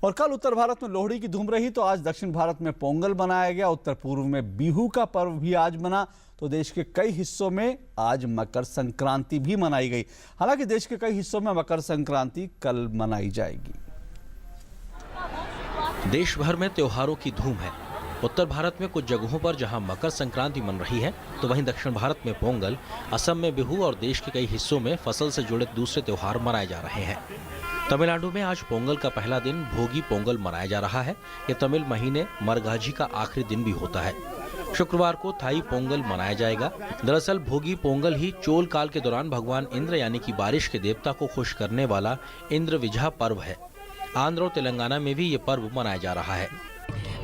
और कल उत्तर भारत में लोहड़ी की धूम रही तो आज दक्षिण भारत में पोंगल मनाया गया। उत्तर पूर्व में बिहू का पर्व भी आज मना तो देश के कई हिस्सों में आज मकर संक्रांति भी मनाई गई। हालांकि देश के कई हिस्सों में मकर संक्रांति कल मनाई जाएगी। देश भर में त्योहारों की धूम है। उत्तर भारत में कुछ जगहों पर जहां मकर संक्रांति मन रही है तो वहीं दक्षिण भारत में पोंगल, असम में बिहू और देश के कई हिस्सों में फसल से जुड़े दूसरे त्योहार मनाए जा रहे हैं। तमिलनाडु में आज पोंगल का पहला दिन भोगी पोंगल मनाया जा रहा है। ये तमिल महीने मरगाजी का आखिरी दिन भी होता है। शुक्रवार को थाई पोंगल मनाया जाएगा। दरअसल भोगी पोंगल ही चोल काल के दौरान भगवान इंद्र यानी कि बारिश के देवता को खुश करने वाला इंद्र विजहा पर्व है। आंध्र और तेलंगाना में भी ये पर्व मनाया जा रहा है।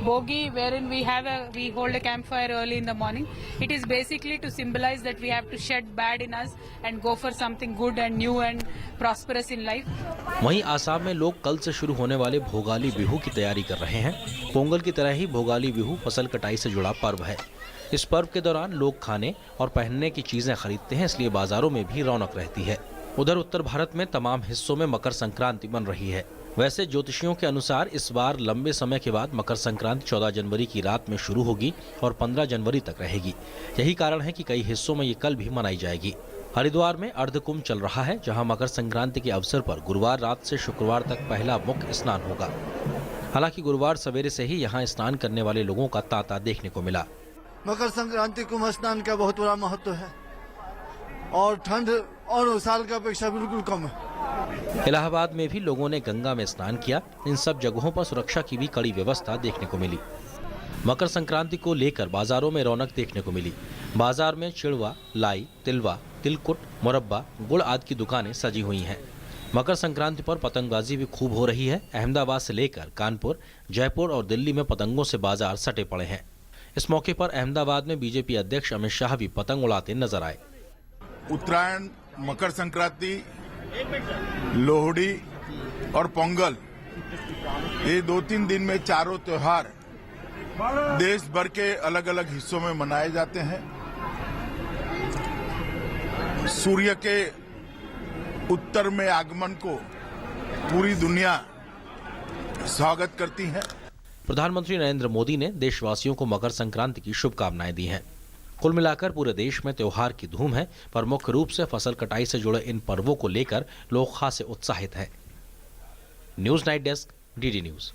Bogi, wherein we hold a campfire early in the morning. It is basically to symbolize that we have to shed bad in us and go for something good and new and prosperous in life. वहीं आसाम में लोग कल से शुरू होने वाले भोगाली बिहू की तैयारी कर रहे हैं। पोंगल की तरह ही भोगाली बिहू फसल कटाई से जुड़ा पर्व है। इस पर्व के दौरान लोग खाने और पहनने की चीजें खरीदते हैं, इसलिए बाजारों में भी रौनक रहती है। उधर उत्तर भारत में तमाम हिस्सों में मकर संक्रांति मन रही है। वैसे ज्योतिषियों के अनुसार इस बार लंबे समय के बाद मकर संक्रांति 14 जनवरी की रात में शुरू होगी और 15 जनवरी तक रहेगी। यही कारण है कि कई हिस्सों में ये कल भी मनाई जाएगी। हरिद्वार में अर्धकुंभ चल रहा है, जहां मकर संक्रांति के अवसर पर गुरुवार रात से शुक्रवार तक पहला मुख्य स्नान होगा। हालांकि गुरुवार सवेरे से ही यहाँ स्नान करने वाले लोगों का तांता देखने को मिला। मकर संक्रांति कुंभ स्नान का बहुत बड़ा महत्व है और ठंड और साल की अपेक्षा बिल्कुल कम है। इलाहाबाद में भी लोगों ने गंगा में स्नान किया। इन सब जगहों पर सुरक्षा की भी कड़ी व्यवस्था देखने को मिली। मकर संक्रांति को लेकर बाजारों में रौनक देखने को मिली। बाजार में चिड़वा, लाई, तिलवा, तिलकुट, मुरब्बा, गुड़ आदि की दुकानें सजी हुई हैं। मकर संक्रांति पर पतंगबाजी भी खूब हो रही है। अहमदाबाद से लेकर कानपुर, जयपुर और दिल्ली में पतंगों से बाजार सटे पड़े हैं। इस मौके पर अहमदाबाद में बीजेपी अध्यक्ष अमित शाह भी पतंग उड़ाते नजर आए। उत्तरायण, मकर संक्रांति, लोहड़ी और पोंगल, ये 2-3 दिन में चारों त्योहार देश भर के अलग अलग हिस्सों में मनाए जाते हैं। सूर्य के उत्तर में आगमन को पूरी दुनिया स्वागत करती है। प्रधानमंत्री नरेंद्र मोदी ने देशवासियों को मकर संक्रांति की शुभकामनाएं दी हैं। कुल मिलाकर पूरे देश में त्योहार की धूम है, पर मुख्य रूप से फसल कटाई से जुड़े इन पर्वों को लेकर लोग खासे उत्साहित हैं। News night desk, DD news.